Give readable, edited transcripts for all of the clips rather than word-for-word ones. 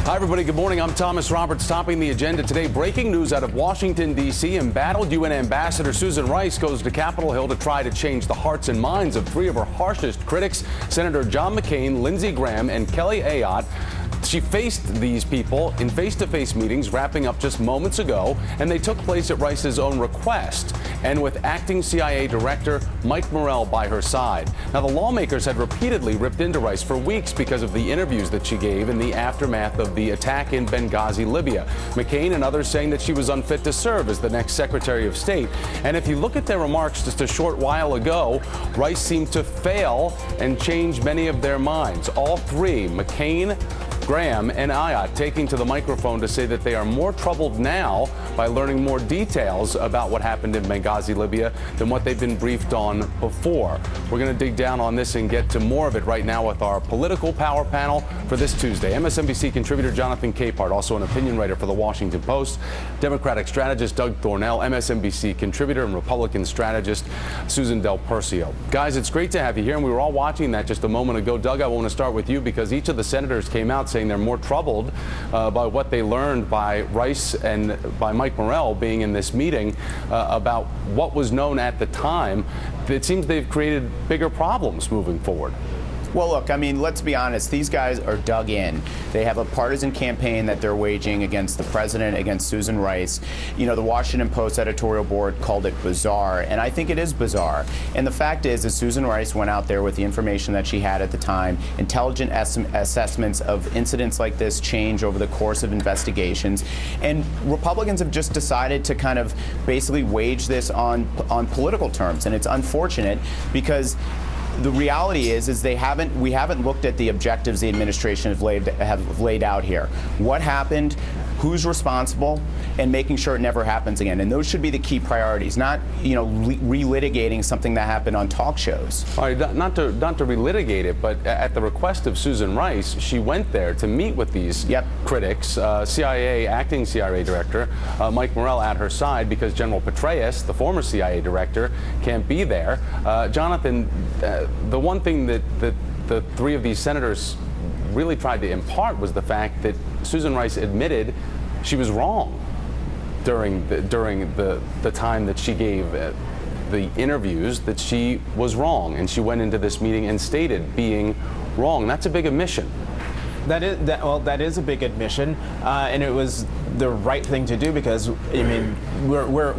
Hi, everybody. Good morning. I'm Thomas Roberts. Topping the agenda today, breaking news out of Washington, D.C. Embattled UN Ambassador Susan Rice goes to Capitol Hill to try to change the hearts and minds of three of her harshest critics, Senator John McCain, Lindsey Graham, and Kelly Ayotte. She faced these people in face-to-face meetings wrapping up just moments ago, and they took place at Rice's own request, and with acting CIA Director Mike Morrell by her side. Now, the lawmakers had repeatedly ripped into Rice for weeks because of the interviews that she gave in the aftermath of the attack in Benghazi, Libya. McCain and others saying that she was unfit to serve as the next Secretary of State. And if you look at their remarks just a short while ago, Rice seemed to fail and change many of their minds. All three, McCain, Graham, and Ayotte, taking to the microphone to say that they are more troubled now by learning more details about what happened in Benghazi, Libya, than what they've been briefed on before. We're going to dig down on this and get to more of it right now with our political power panel for this Tuesday. MSNBC contributor Jonathan Capehart, also an opinion writer for The Washington Post, Democratic strategist Doug Thornell, MSNBC contributor and Republican strategist Susan Del Percio. Guys, it's great to have you here, and we were all watching that just a moment ago. Doug, I want to start with you because each of the senators came out saying they're more troubled by what they learned by Rice and by Mike Morrell being in this meeting about what was known at the time. It seems they've created bigger problems moving forward. Well, look, I mean, let's be honest. These guys are dug in. They have a partisan campaign that they're waging against the president, against Susan Rice. You know, the Washington Post editorial board called it bizarre, and I think it is bizarre. And the fact is that Susan Rice went out there with the information that she had at the time. Intelligent assessments of incidents like this change over the course of investigations. And Republicans have just decided to kind of basically wage this on political terms. And it's unfortunate because the reality is we haven't looked at the objectives the administration have laid out here. What happened? Who's responsible? And making sure it never happens again. And those should be the key priorities, not, you know, relitigating something that happened on talk shows. All right, not to relitigate it, but at the request of Susan Rice, she went there to meet with these critics, acting CIA director Mike Morrell at her side because General Petraeus, the former CIA director, can't be there. Jonathan, the one thing that the three of these senators really tried to impart was the fact that Susan Rice admitted she was wrong during the time that she gave the interviews, that she was wrong, and she went into this meeting and stated being wrong. That's a big admission. That is a big admission, and it was the right thing to do because, I mean, we're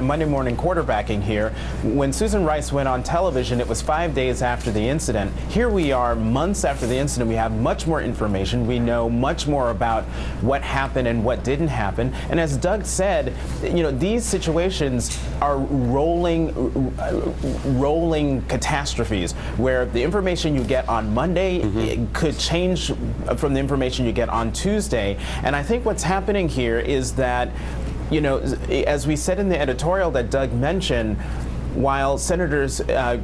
Monday morning quarterbacking here. When Susan Rice went on television, it was 5 days after the incident. Here we are months after the incident. We have much more information. We know much more about what happened and what didn't happen. And as Doug said, you know, these situations are rolling catastrophes where the information you get on Monday it could change from the information you get on Tuesday. And I think what's happening here is that, you know, as we said in the editorial that Doug mentioned, while Senators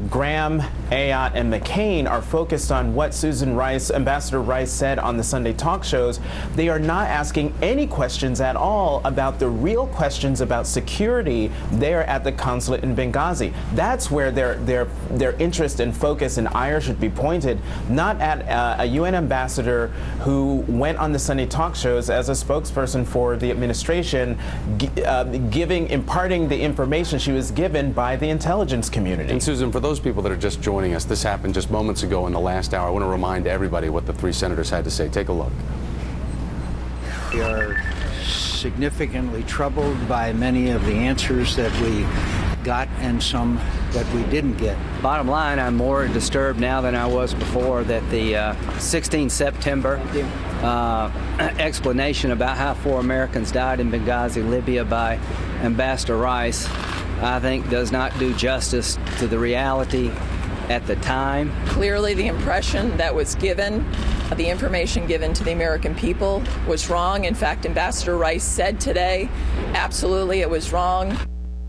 Graham, Ayotte, and McCain are focused on what Susan Rice, Ambassador Rice, said on the Sunday talk shows, they are not asking any questions at all about the real questions about security there at the consulate in Benghazi. That's where their interest and focus and ire should be pointed, not at a UN ambassador who went on the Sunday talk shows as a spokesperson for the administration, imparting the information she was given by the intelligence community. And Susan, for those people that are just joining us, this happened just moments ago in the last hour. I want to remind everybody what the three senators had to say. Take a look. We are significantly troubled by many of the answers that we got and some that we didn't get. Bottom line, I'm more disturbed now than I was before that the 16 September explanation about how 4 Americans died in Benghazi, Libya by Ambassador Rice, I think does not do justice to the reality at the time. Clearly, the impression that was given, the information given to the American people was wrong. In fact, Ambassador Rice said today, absolutely, it was wrong.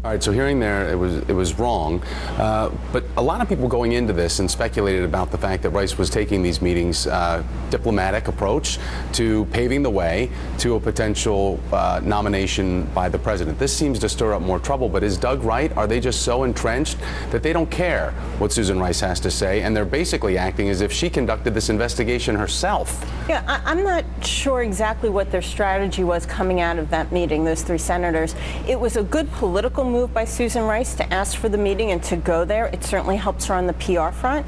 All right, so hearing there, it was wrong, but a lot of people going into this and speculated about the fact that Rice was taking these meetings diplomatic approach to paving the way to a potential nomination by the president. This seems to stir up more trouble, but is Doug right? Are they just so entrenched that they don't care what Susan Rice has to say, and they're basically acting as if she conducted this investigation herself? Yeah, I'm not sure exactly what their strategy was coming out of that meeting, those three senators. It was a good political move by Susan Rice to ask for the meeting and to go there. It certainly helps her on the PR front.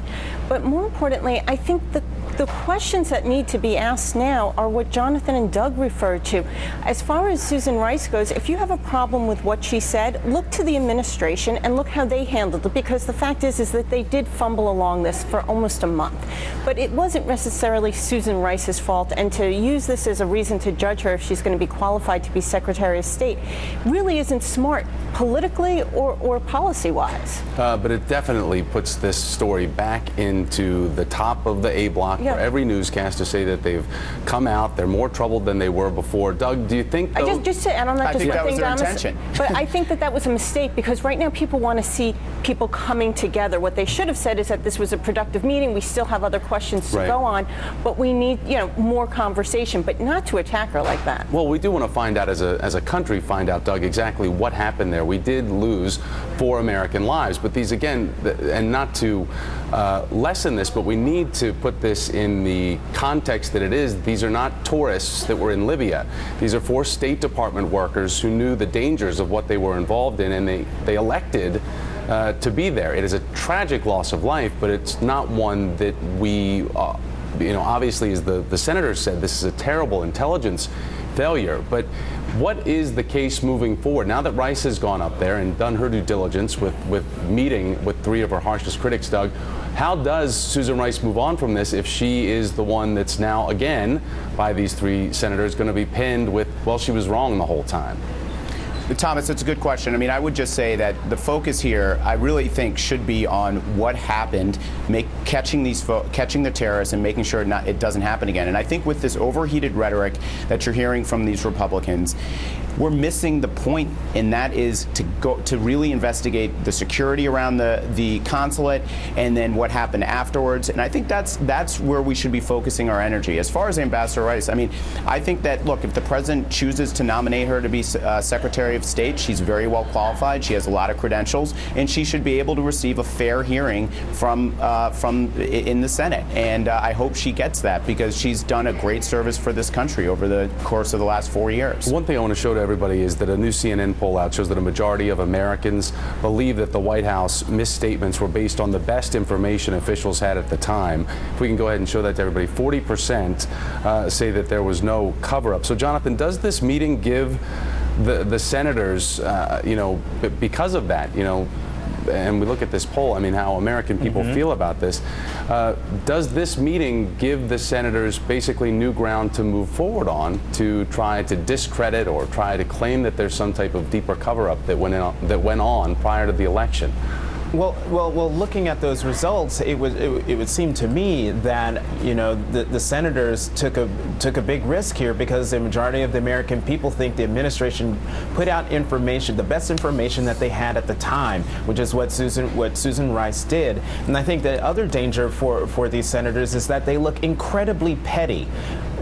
But more importantly, I think the questions that need to be asked now are what Jonathan and Doug referred to. As far as Susan Rice goes, if you have a problem with what she said, look to the administration and look how they handled it, because the fact is that they did fumble along this for almost a month. But it wasn't necessarily Susan Rice's fault, and to use this as a reason to judge her if she's going to be qualified to be Secretary of State really isn't smart politically or policy-wise. But it definitely puts this story back into the top of the A block for every newscast to say that they've come out, they're more troubled than they were before. Doug, do you think just to add on that, I think that was their intention. But I think that was a mistake, because right now people want to see people coming together. What they should have said is that this was a productive meeting. We still have other questions to go on, but we need more conversation, but not to attack her like that. Well, we do want to find out as a country, Doug, exactly what happened there. We did lose 4 American lives, but these, again, and not to lessen this, but we need to put this in the context that it is. These are not tourists that were in Libya. These are 4 State Department workers who knew the dangers of what they were involved in, and they elected to be there. It is a tragic loss of life, but it's not one that we, obviously, as the senator said, this is a terrible intelligence failure. But what is the case moving forward? Now that Rice has gone up there and done her due diligence with meeting with 3 of her harshest critics, Doug, how does Susan Rice move on from this if she is the one that's now, again, by these 3 senators, going to be pinned with, well, she was wrong the whole time? Thomas, it's a good question. I mean, I would just say that the focus here, I really think, should be on what happened, catching the terrorists and making sure it doesn't happen again. And I think with this overheated rhetoric that you're hearing from these Republicans, we're missing the point, and that is to really investigate the security around the consulate and then what happened afterwards. And I think that's where we should be focusing our energy. As far as Ambassador Rice, I mean, I think that, look, if the president chooses to nominate her to be Secretary of State, she's very well qualified. She has a lot of credentials, and she should be able to receive a fair hearing from in the Senate. And I hope she gets that, because she's done a great service for this country over the course of the last 4 years. One thing I want to show to everybody is that a new CNN poll out shows that a majority of Americans believe that the White House misstatements were based on the best information officials had at the time. If we can go ahead and show that to everybody, 40% say that there was no cover-up. So, Jonathan, does this meeting give the senators, because of that, and we look at this poll, I mean, how American people feel about this. Does this meeting give the senators basically new ground to move forward on to try to discredit or try to claim that there's some type of deeper cover-up that went on prior to the election? Well, looking at those results, it would seem to me that the senators took a big risk here, because the majority of the American people think the administration put out information, the best information that they had at the time, which is what Susan Rice did. And I think the other danger for these senators is that they look incredibly petty,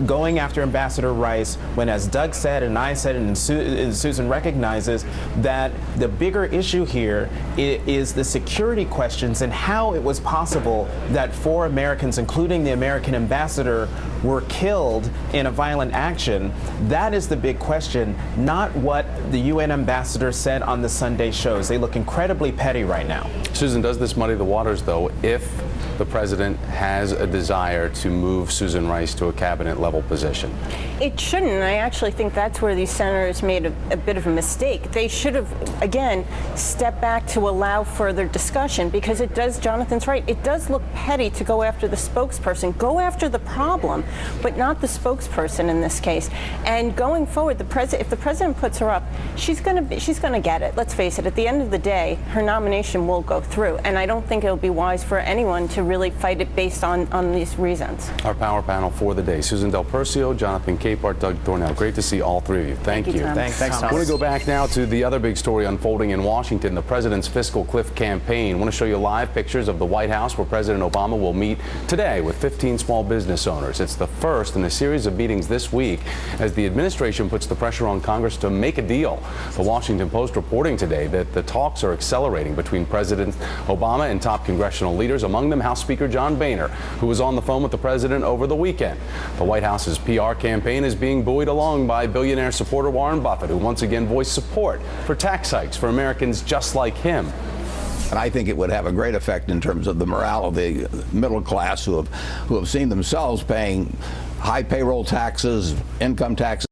going after Ambassador Rice, when, as Doug said and I said and Susan recognizes, that the bigger issue here is the security questions and how it was possible that 4 Americans, including the American ambassador, were killed in a violent action. That is the big question, not what the UN ambassador said on the Sunday shows. They look incredibly petty right now. Susan, does this muddy the waters, though, if the president has a desire to move Susan Rice to a cabinet-level position? It shouldn't. I actually think that's where these senators made a bit of a mistake. They should have, again, stepped back to allow further discussion, because it does, Jonathan's right, it does look petty to go after the spokesperson. Go after the problem, but not the spokesperson in this case. And going forward, if the president puts her up, she's going to get it. Let's face it. At the end of the day, her nomination will go through, and I don't think it'll be wise for anyone to really fight it based on these reasons. Our power panel for the day: Susan Del Percio, Jonathan Capehart, Doug Thornell. Great to see all three of you. Thank you. Tom. Thanks, Thanks, Tom. I want to go back now to the other big story unfolding in Washington, the president's fiscal cliff campaign. I want to show you live pictures of the White House where President Obama will meet today with 15 small business owners. It's the first in a series of meetings this week as the administration puts the pressure on Congress to make a deal. The Washington Post reporting today that the talks are accelerating between President Obama and top congressional leaders, among them House Speaker John Boehner, who was on the phone with the president over the weekend. The White House's PR campaign is being buoyed along by billionaire supporter Warren Buffett, who once again voiced support for tax hikes for Americans just like him. And I think it would have a great effect in terms of the morale of the middle class who have seen themselves paying high payroll taxes, income taxes.